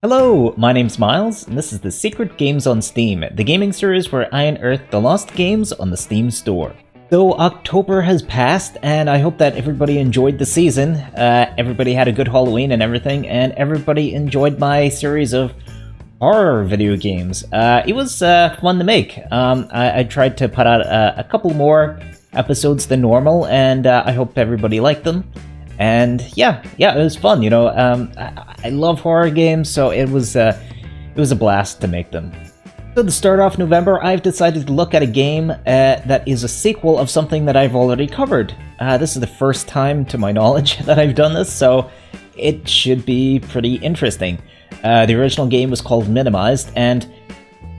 Hello, my name's Miles, and this is the Secret Games on Steam, the gaming series where I unearth the lost games on the Steam store. So October has passed, and I hope that everybody enjoyed the season. Everybody had a good Halloween and everything, and everybody enjoyed my series of horror video games. It was fun to make. I tried to put out a couple more episodes than normal, and I hope everybody liked them. And yeah, it was fun. You know, I love horror games, so it was a blast to make them. So to start off November, I've decided to look at a game that is a sequel of something that I've already covered. This is the first time, to my knowledge, that I've done this, so it should be pretty interesting. The original game was called Minimized, and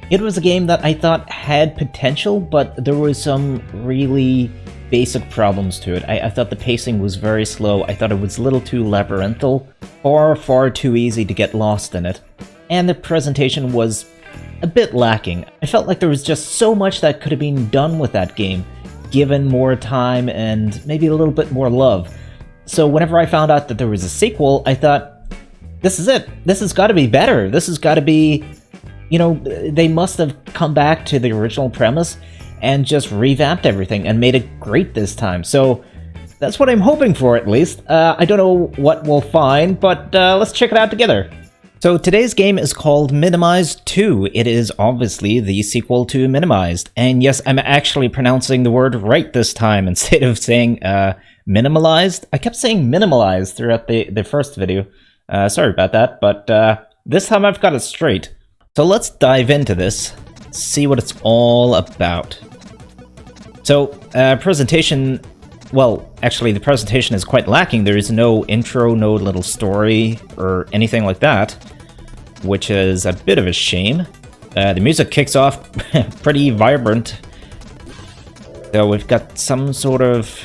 it was a game that I thought had potential, but there were some really basic problems to it. I thought the pacing was very slow. I thought it was a little too labyrinthal, far too easy to get lost in it. And the presentation was a bit lacking. I felt like there was just so much that could have been done with that game, given more time and maybe a little bit more love. So whenever I found out that there was a sequel, I thought, this is it. This has got to be better. This has got to be, you know, they must have come back to the original premise and just revamped everything and made it great this time. So that's what I'm hoping for, at least. I don't know what we'll find, but let's check it out together. So today's game is called Minimized 2. It is obviously the sequel to Minimized. And yes, I'm actually pronouncing the word right this time instead of saying minimalized. I kept saying minimalized throughout the first video. Sorry about that, but this time I've got it straight. So let's dive into this, see what it's all about. So, presentation, well, actually the presentation is quite lacking. There is no intro, no little story, or anything like that, which is a bit of a shame. The music kicks off pretty vibrant. So we've got some sort of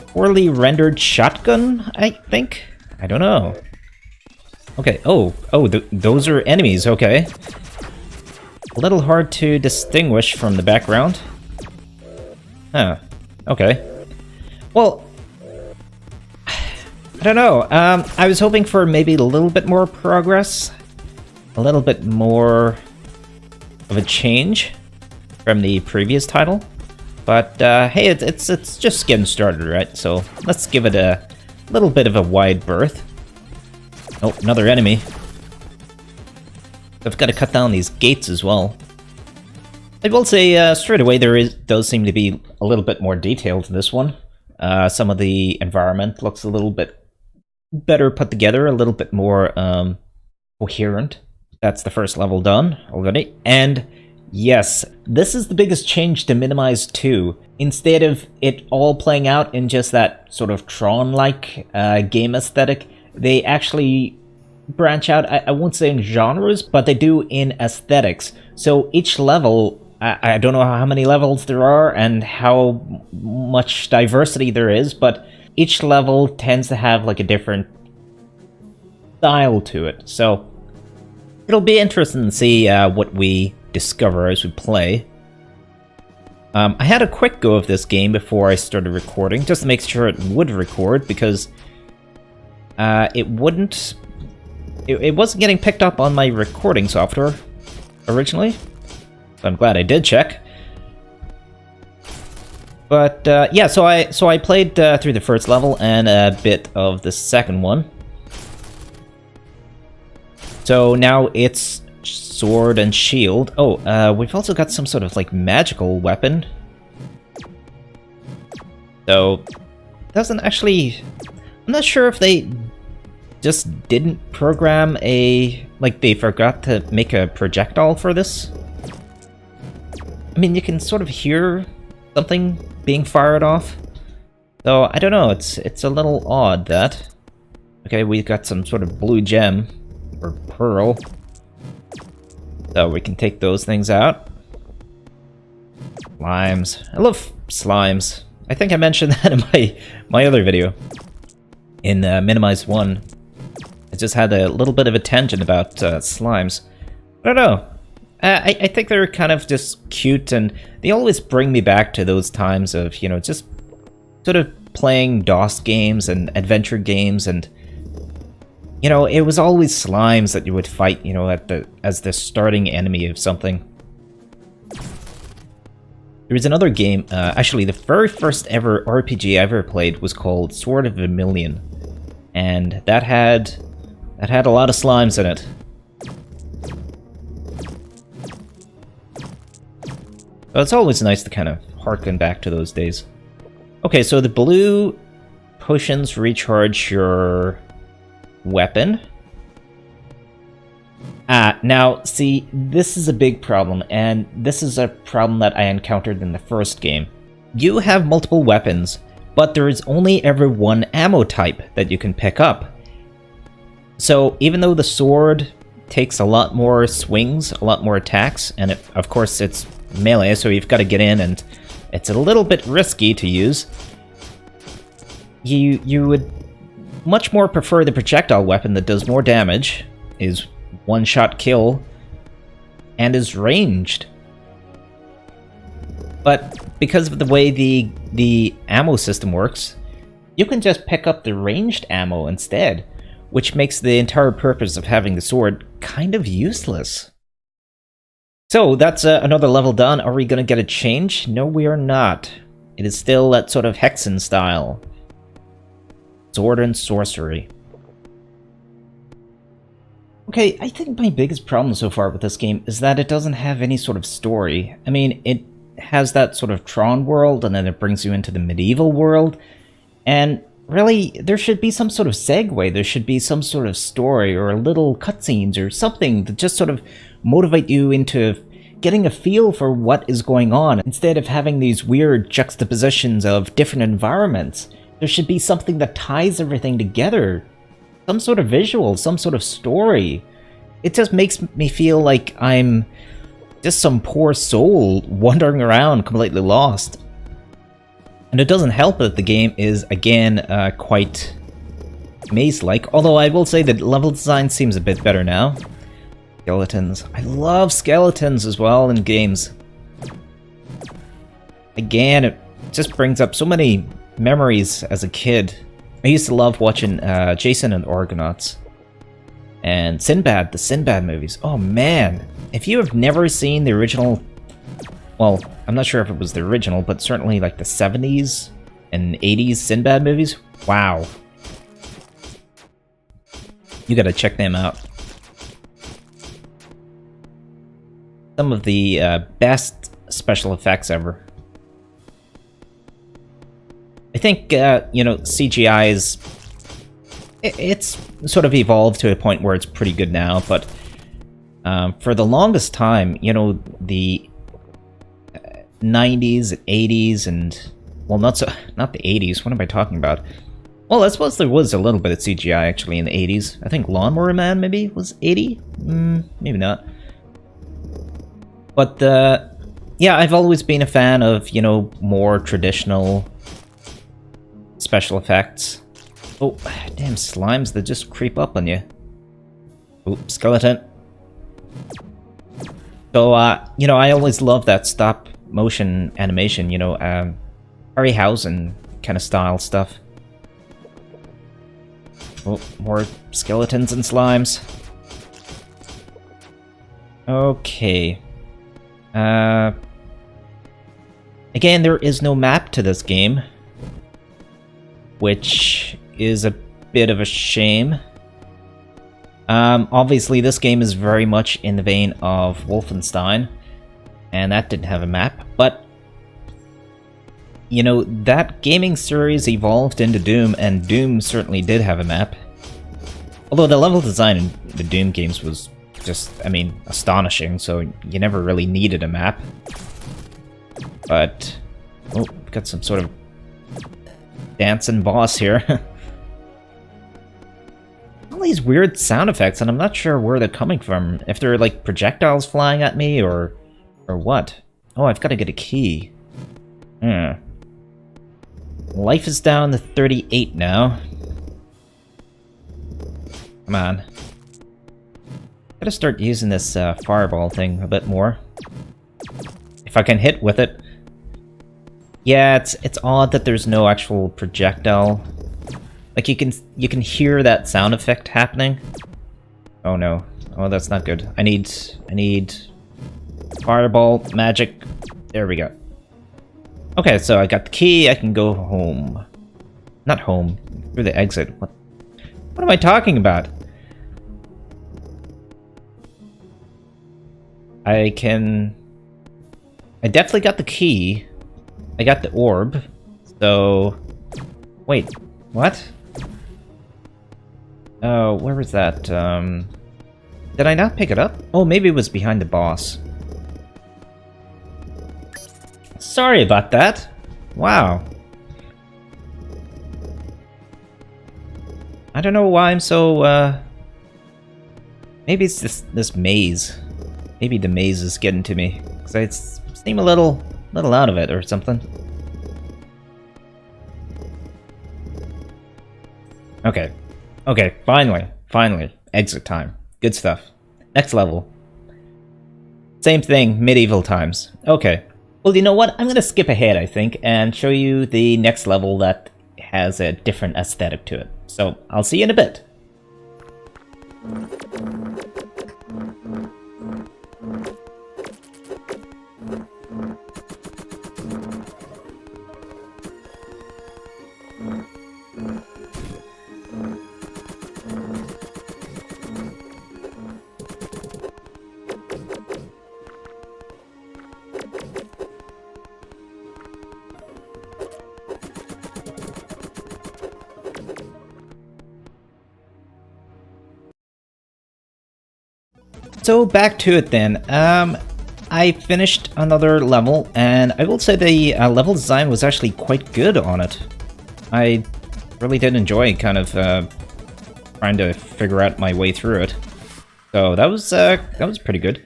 poorly rendered shotgun, I think? I don't know. Okay, those are enemies, okay. A little hard to distinguish from the background. Huh, okay. Well, I don't know. I was hoping for maybe a little bit more progress. A little bit more of a change from the previous title. But, hey, it's just getting started, right? So, let's give it a little bit of a wide berth. Oh, another enemy. I've got to cut down these gates as well. I will say straight away does seem to be a little bit more detail to this one. Some of the environment looks a little bit better put together, a little bit more coherent. That's the first level done already. And yes, this is the biggest change to Minimized 2. Instead of it all playing out in just that sort of Tron-like game aesthetic, they actually branch out, I won't say in genres, but they do in aesthetics. So each level, I don't know how many levels there are and how much diversity there is, but each level tends to have like a different style to it. So it'll be interesting to see what we discover as we play. I had a quick go of this game before I started recording, just to make sure it would record, because it wasn't getting picked up on my recording software originally. So I'm glad I did check. But yeah, so I played through the first level and a bit of the second one. So now it's sword and shield. Oh, we've also got some sort of like magical weapon. So doesn't actually. I'm not sure if they just didn't program like they forgot to make a projectile for this. I mean, you can sort of hear something being fired off. So, I don't know, it's a little odd that. Okay, we've got some sort of blue gem, or pearl. So we can take those things out. Slimes. I love slimes. I think I mentioned that in my other video. In Minimized 1. I just had a little bit of a tangent about slimes. I don't know. I think they're kind of just cute, and they always bring me back to those times of, you know, just sort of playing DOS games and adventure games and You know, it was always slimes that you would fight, you know, as the starting enemy of something. There was another game, actually the very first ever RPG I ever played was called Sword of Vermilion. And that had a lot of slimes in it. So it's always nice to kind of harken back to those days. Okay, so the blue potions recharge your weapon. Now, see, this is a big problem, and this is a problem that I encountered in the first game. You have multiple weapons, but there is only ever one ammo type that you can pick up. So, even though the sword takes a lot more swings, a lot more attacks, and of course it's melee, so you've got to get in, and it's a little bit risky to use, you would much more prefer the projectile weapon that does more damage, is one-shot kill, and is ranged. But because of the way the ammo system works, you can just pick up the ranged ammo instead, which makes the entire purpose of having the sword kind of useless. So that's another level done. Are we going to get a change? No, we are not. It is still that sort of Hexen style. Sword and sorcery. Okay, I think my biggest problem so far with this game is that it doesn't have any sort of story. I mean, it has that sort of Tron world, and then it brings you into the medieval world, and really, there should be some sort of segue, there should be some sort of story, or little cutscenes, or something to just sort of motivate you into getting a feel for what is going on, instead of having these weird juxtapositions of different environments. There should be something that ties everything together. Some sort of visual, some sort of story. It just makes me feel like I'm just some poor soul wandering around completely lost. And it doesn't help that the game is, again, quite maze-like, although I will say that level design seems a bit better now. Skeletons. I love skeletons as well in games. Again, it just brings up so many memories as a kid. I used to love watching Jason and the Argonauts. And Sinbad, the Sinbad movies. Oh man, if you have never seen the original... Well, I'm not sure if it was the original, but certainly like the 70s and 80s Sinbad movies. Wow. You gotta check them out. Some of the best special effects ever. I think, you know, CGI is... It's sort of evolved to a point where it's pretty good now, but for the longest time, you know, the 90s, 80s, and... Well, not the 80s, what am I talking about? Well, I suppose there was a little bit of CGI, actually, in the 80s. I think Lawnmower Man, maybe, was 80? Maybe not. But, yeah, I've always been a fan of, you know, more traditional special effects. Oh, damn slimes that just creep up on you. Oh, skeleton. So, you know, I always love that stop motion animation, you know, Harryhausen kind of style stuff. Oh, more skeletons and slimes. Okay. Again, there is no map to this game, which is a bit of a shame. Obviously, this game is very much in the vein of Wolfenstein, and that didn't have a map, but you know, that gaming series evolved into Doom, and Doom certainly did have a map. Although the level design in the Doom games was just, I mean, astonishing, so you never really needed a map. But, oh, got some sort of dancing boss here. All these weird sound effects, and I'm not sure where they're coming from. If they're like projectiles flying at me, or what. Oh, I've got to get a key. Life is down to 38 now. Come on. Gotta start using this fireball thing a bit more. If I can hit with it. Yeah, it's odd that there's no actual projectile Like you can hear that sound effect happening. Oh no. Oh, that's not good. I need fireball magic. There we go. Okay, so I got the key. I can go home. Not home. Through the exit. What am I talking about? I definitely got the key. I got the orb. So wait, what? Oh, where was that? Did I not pick it up? Oh, maybe it was behind the boss. Sorry about that. Wow. I don't know why I'm so, maybe it's this maze. Maybe the maze is getting to me. Because I seem a little out of it or something. Okay. Okay, finally. Exit time. Good stuff. Next level. Same thing, medieval times. Okay. Well, you know what? I'm gonna skip ahead, I think, and show you the next level that has a different aesthetic to it. So, I'll see you in a bit. So back to it then. I finished another level, and I will say the level design was actually quite good on it. I really did enjoy kind of trying to figure out my way through it. So that was pretty good.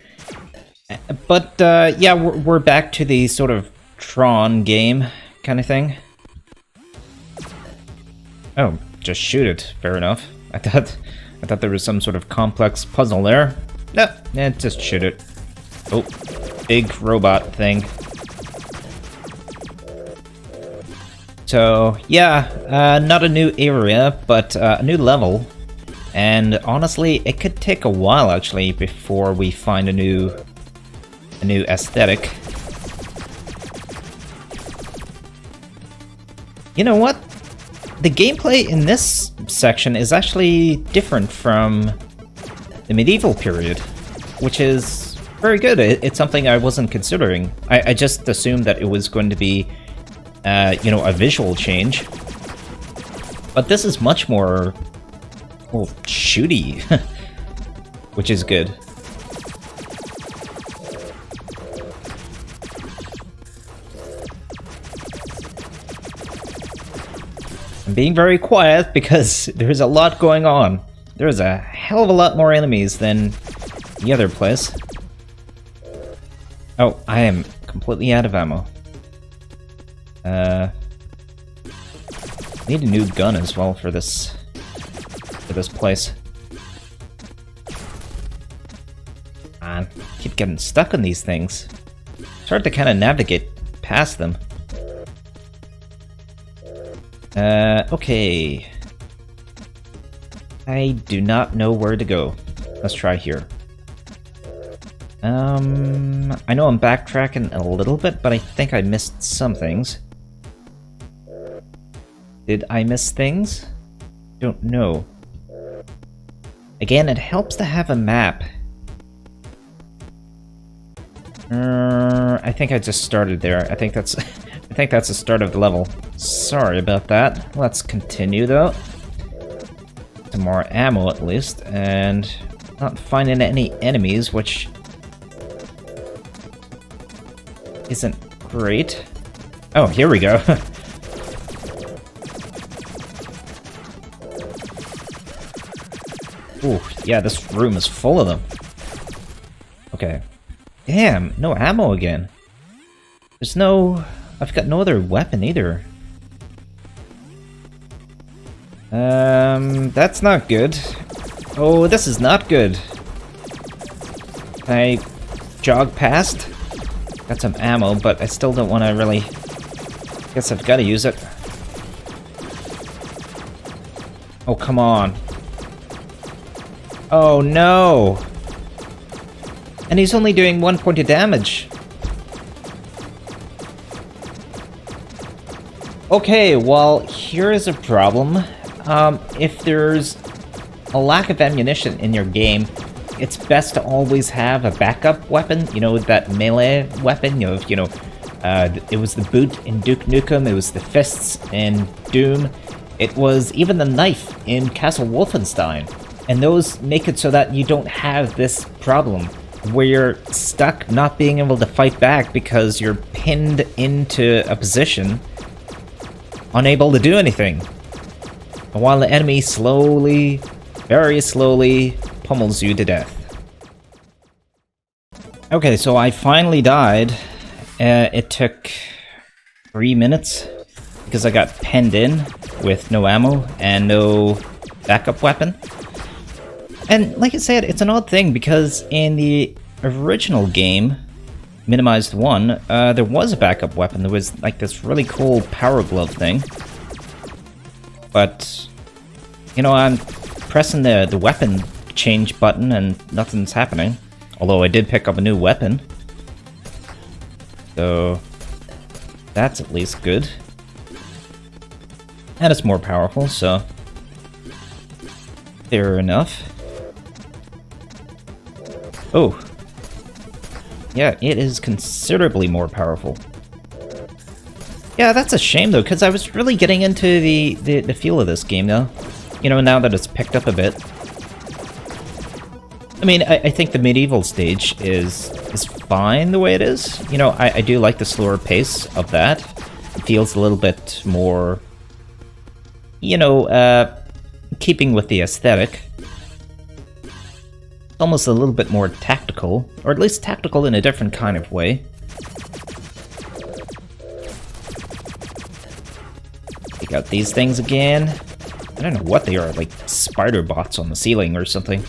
But yeah, we're back to the sort of Tron game kind of thing. Oh, just shoot it. Fair enough. I thought there was some sort of complex puzzle there. No, just shoot it. Oh, big robot thing. So, yeah, not a new area, but a new level. And honestly, it could take a while, actually, before we find a new aesthetic. You know what? The gameplay in this section is actually different from the medieval period, which is very good. It's something I wasn't considering. I just assumed that it was going to be, you know, a visual change. But this is much more, well, shooty, which is good. I'm being very quiet because there's a lot going on. There's a hell of a lot more enemies than the other place. Oh, I am completely out of ammo. Need a new gun as well for this place. Man, I keep getting stuck on these things. It's hard to kind of navigate past them. Okay. I do not know where to go. Let's try here. I know I'm backtracking a little bit, but I think I missed some things. Did I miss things? Don't know. Again, it helps to have a map. I think I just started there. I think that's the start of the level. Sorry about that. Let's continue though. Some more ammo at least, and not finding any enemies, which isn't great. Oh, here we go. Ooh, yeah, this room is full of them. Okay. Damn, no ammo again. There's no... I've got no other weapon either. That's not good. Oh, this is not good. I jog past. Got some ammo, but I still don't want to really... Guess I've got to use it. Oh, come on. Oh, no! And he's only doing 1 point of damage. Okay, well, here is a problem. If there's a lack of ammunition in your game, it's best to always have a backup weapon. You know, that melee weapon of, it was the boot in Duke Nukem, it was the fists in Doom, it was even the knife in Castle Wolfenstein. And those make it so that you don't have this problem where you're stuck not being able to fight back because you're pinned into a position, unable to do anything, while the enemy slowly, very slowly, pummels you to death. Okay, so I finally died. It took 3 minutes because I got penned in with no ammo and no backup weapon. And like I said, it's an odd thing because in the original game, Minimized 1, there was a backup weapon. There was like this really cool power glove thing. But, I'm pressing the weapon change button and nothing's happening. Although I did pick up a new weapon. So, that's at least good. And it's more powerful, so fair enough. Oh. Yeah, it is considerably more powerful. Yeah, that's a shame though, because I was really getting into the feel of this game now. Now that it's picked up a bit. I mean, I think the medieval stage is fine the way it is. I do like the slower pace of that. It feels a little bit more, keeping with the aesthetic. Almost a little bit more tactical, or at least tactical in a different kind of way. Take out these things again. I don't know what they are, like spider bots on the ceiling or something.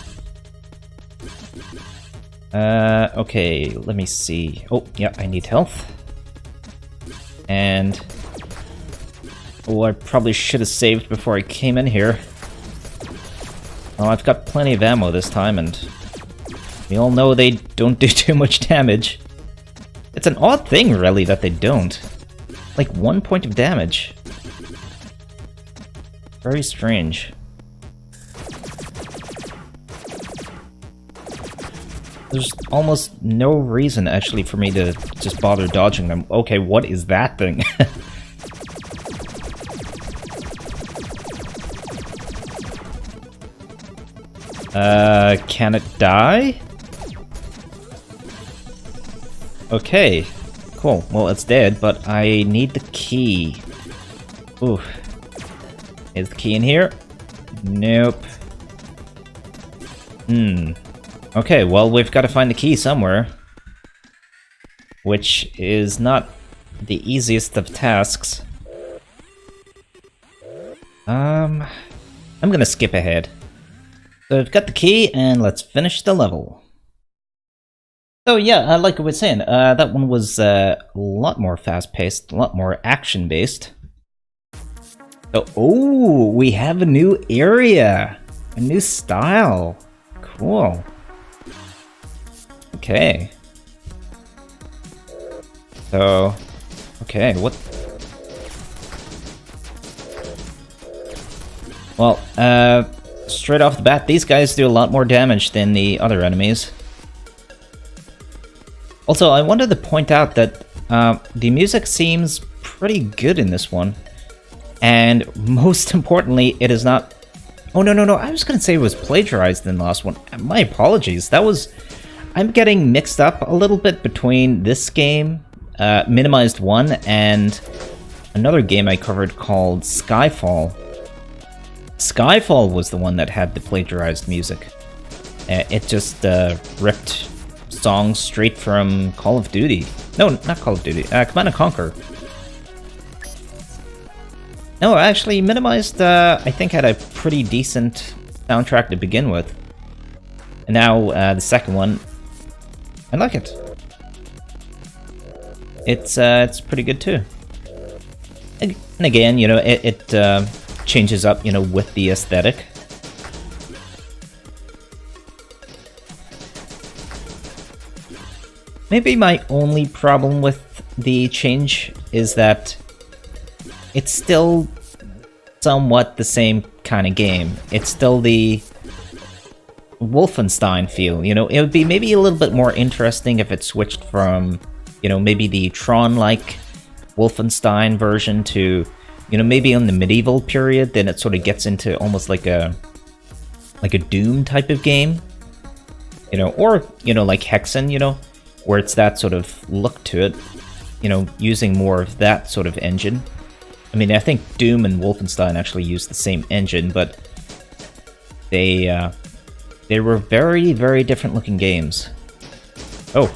Okay, let me see. Oh, yeah, I need health. And... oh, I probably should have saved before I came in here. Well, I've got plenty of ammo this time, and we all know they don't do too much damage. It's an odd thing, really, that they don't. Like 1 point of damage. Very strange. There's almost no reason, actually, for me to just bother dodging them. Okay, what is that thing? Can it die? Okay, cool. Well, it's dead, but I need the key. Ooh. Is the key in here? Nope. Okay, well, we've got to find the key somewhere. Which is not the easiest of tasks. I'm gonna skip ahead. So I've got the key, and let's finish the level. So yeah, like I was saying, that one was a lot more fast-paced, a lot more action-based. So, oh, we have a new area! A new style! Cool. Okay. So, okay, what... well, straight off the bat, these guys do a lot more damage than the other enemies. Also, I wanted to point out that the music seems pretty good in this one. And most importantly, it is not... oh, no, I was going to say it was plagiarized in the last one. My apologies. That was... I'm getting mixed up a little bit between this game, Minimized 1, and another game I covered called Skyfall. Skyfall was the one that had the plagiarized music. It just ripped songs straight from Call of Duty. No, not Call of Duty. Command & Conquer. No, actually, Minimized, I think, had a pretty decent soundtrack to begin with. And now, the second one, I like it. It's pretty good, too. And again, it changes up, you know, with the aesthetic. Maybe my only problem with the change is that it's still somewhat the same kind of game. It's still the Wolfenstein feel, you know? It would be maybe a little bit more interesting if it switched from, you know, maybe the Tron-like Wolfenstein version to, you know, maybe in the medieval period, then it sort of gets into almost like a Doom type of game, you know, or, you know, like Hexen, you know, where it's that sort of look to it, you know, using more of that sort of engine. I mean, I think Doom and Wolfenstein actually use the same engine, but they were very, very different looking games. Oh.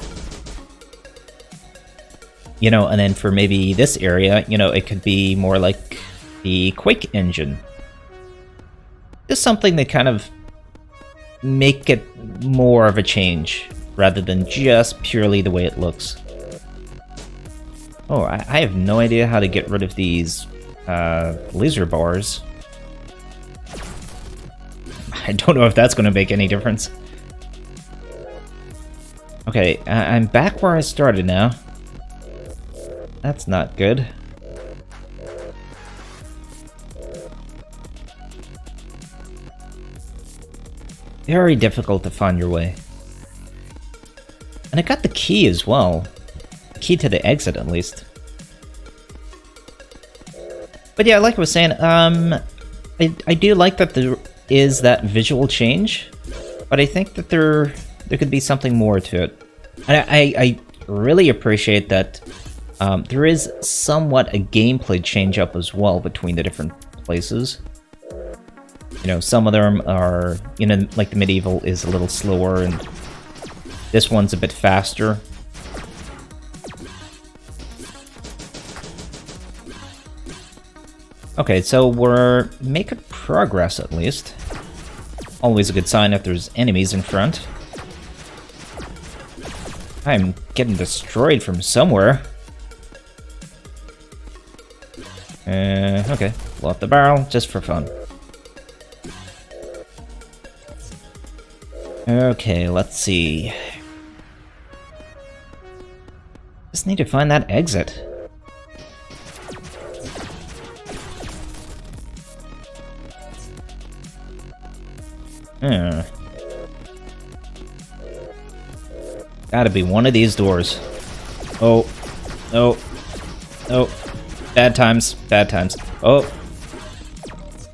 You know, and then for maybe this area, you know, it could be more like the Quake engine. Just something that kind of make it more of a change, rather than just purely the way it looks. Oh, I have no idea how to get rid of these laser bars. I don't know if that's going to make any difference. Okay, I'm back where I started now. That's not good. Very difficult to find your way. And I got the key as well. The key to the exit, at least. But yeah, like I was saying, I do like that there is that visual change, but I think that there could be something more to it. And I really appreciate that there is somewhat a gameplay change up as well between the different places. You know, some of them are, you know, like the medieval is a little slower, and this one's a bit faster. Okay, so we're making progress at least. Always a good sign if there's enemies in front. I'm getting destroyed from somewhere. Okay, blow up the barrel just for fun. Okay, let's see. Just need to find that exit. Gotta be one of these doors. Oh. Oh. Oh. Bad times. Bad times. Oh.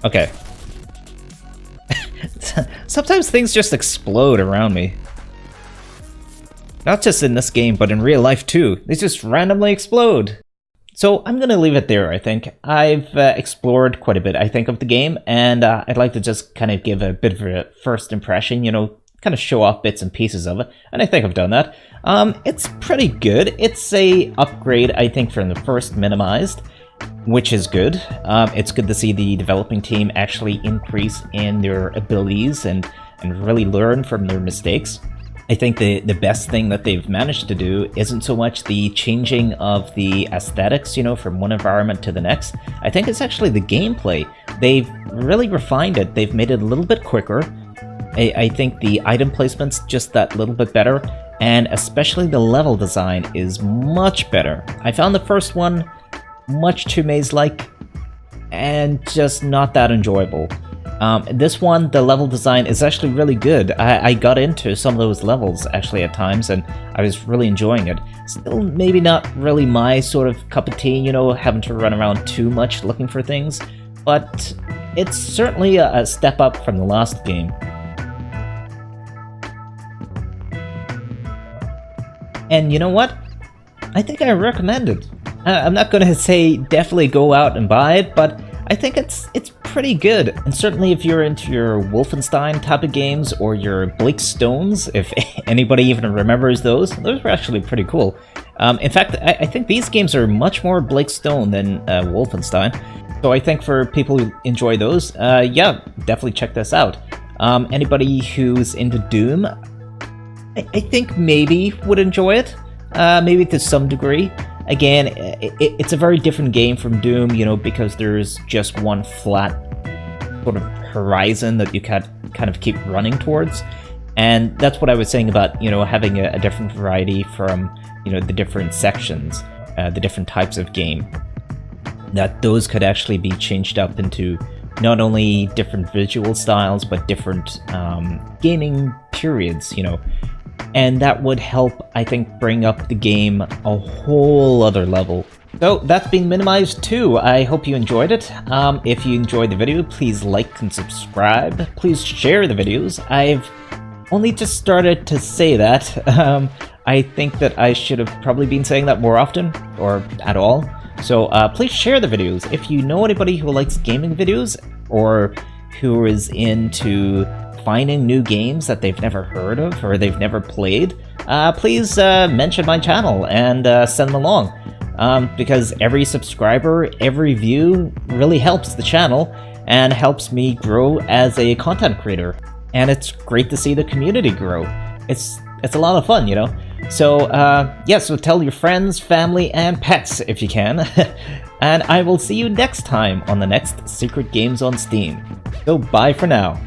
Okay. Sometimes things just explode around me. Not just in this game, but in real life too. They just randomly explode. So I'm gonna leave it there, I think. I've explored quite a bit, I think, of the game, and I'd like to just kind of give a bit of a first impression, you know, kind of show off bits and pieces of it, and I think I've done that. It's pretty good. It's a upgrade, I think, from the first Minimized, which is good. It's good to see the developing team actually increase in their abilities and really learn from their mistakes. I think the best thing that they've managed to do isn't so much the changing of the aesthetics, you know, from one environment to the next. I think it's actually the gameplay. They've really refined it. They've made it a little bit quicker. I think the item placement's just that little bit better, and especially the level design is much better. I found the first one much too maze-like and just not that enjoyable. This one, the level design is actually really good. I got into some of those levels actually at times, and I was really enjoying it. Still maybe not really my sort of cup of tea, you know, having to run around too much looking for things, but it's certainly a step up from the last game. And you know what? I think I recommend it. I'm not going to say definitely go out and buy it, but I think it's pretty good. And certainly if you're into your Wolfenstein type of games or your Blake Stones, if anybody even remembers those were actually pretty cool. In fact, I think these games are much more Blake Stone than Wolfenstein. So I think for people who enjoy those, yeah, definitely check this out. Anybody who's into Doom, I think maybe would enjoy it, maybe to some degree. again, it's a very different game from Doom, you know, because there's just one flat sort of horizon that you kind of keep running towards. And that's what I was saying about, you know, having a different variety from, you know, the different sections, the different types of game. That those could actually be changed up into not only different visual styles, but different gaming periods, you know. And that would help, I think, bring up the game a whole other level. So that's been minimized too. I hope you enjoyed it. If you enjoyed the video, please like and subscribe. Please share the videos. I've only just started to say that. I think that I should have probably been saying that more often, or at all. So please share the videos. If you know anybody who likes gaming videos, or who is into finding new games that they've never heard of or they've never played, please mention my channel and send them along. Because every subscriber, every view really helps the channel and helps me grow as a content creator. And it's great to see the community grow. It's a lot of fun, you know? So, yeah, so tell your friends, family, and pets if you can. And I will see you next time on the next Secret Games on Steam. So bye for now.